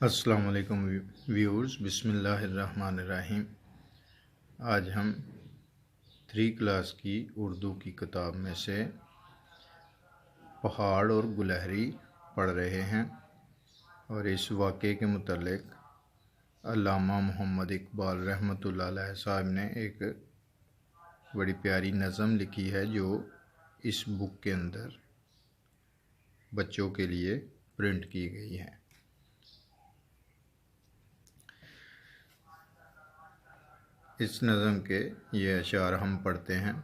अस्सलाम वालेकुम व्यूअर्स, बिस्मिल्लाहिर्रहमानिर्रहीम। आज हम 3 क्लास की उर्दू की किताब में से पहाड़ और गुलहरी पढ़ रहे हैं और इस वाक़े के मुतल्लिक़ अल्लामा मोहम्मद इकबाल रहमतुल्लाह अलैह साहब ने एक बड़ी प्यारी नज़म लिखी है जो इस बुक के अंदर बच्चों के लिए प्रिंट की गई है। इस नज़म के ये अशार हम पढ़ते हैं।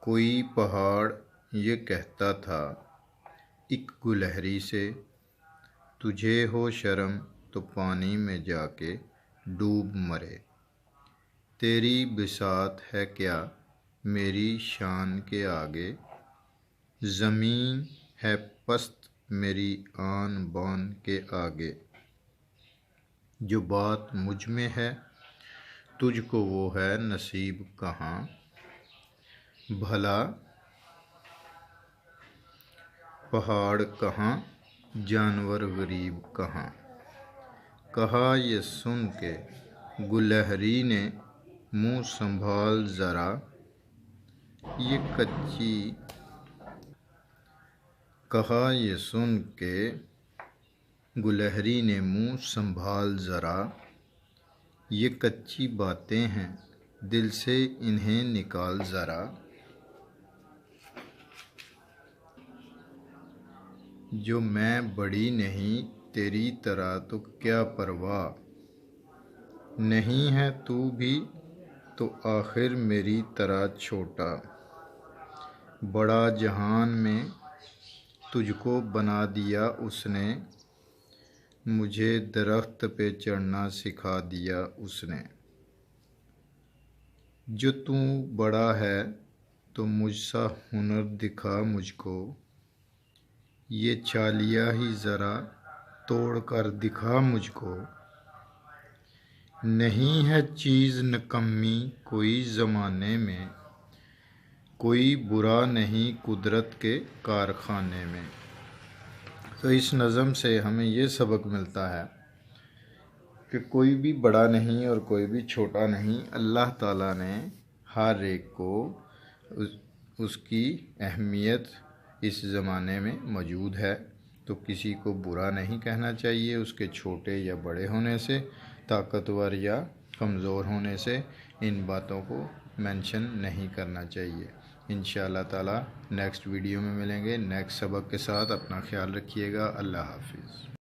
कोई पहाड़ ये कहता था एक गुलहरी से, तुझे हो शर्म तो पानी में जाके डूब मरे। तेरी बिसात है क्या मेरी शान के आगे, ज़मीन है पस्त मेरी आन बान के आगे। जो बात मुझ में है तुझको वो है नसीब कहाँ, भला पहाड़ कहाँ जानवर गरीब कहाँ। कहा ये सुन के गुलहरी ने मुँह संभाल ज़रा, ये कच्ची। कहा ये सुन के गुलहरी ने मुँह संभाल ज़रा, ये कच्ची बातें हैं दिल से इन्हें निकाल ज़रा। जो मैं बड़ी नहीं तेरी तरह तो क्या परवाह, नहीं है तू भी तो आखिर मेरी तरह छोटा। बड़ा जहान में तुझको बना दिया उसने, मुझे दरख्त पे चढ़ना सिखा दिया उसने। जो तू बड़ा है तो मुझसा हुनर दिखा मुझको, ये चालियाँ ही ज़रा तोड़ कर दिखा मुझको। नहीं है चीज़ निकम्मी कोई ज़माने में, कोई बुरा नहीं कुदरत के कारखाने में। तो इस नज़म से हमें ये सबक मिलता है कि कोई भी बड़ा नहीं और कोई भी छोटा नहीं। अल्लाह ताला ने हर एक को उसकी अहमियत इस ज़माने में मौजूद है, तो किसी को बुरा नहीं कहना चाहिए उसके छोटे या बड़े होने से, ताकतवर या कमज़ोर होने से। इन बातों को मेंशन नहीं करना चाहिए। इंशाअल्लाह ताला नेक्स्ट वीडियो में मिलेंगे नेक्स्ट सबक के साथ। अपना ख्याल रखिएगा। अल्लाह हाफिज़।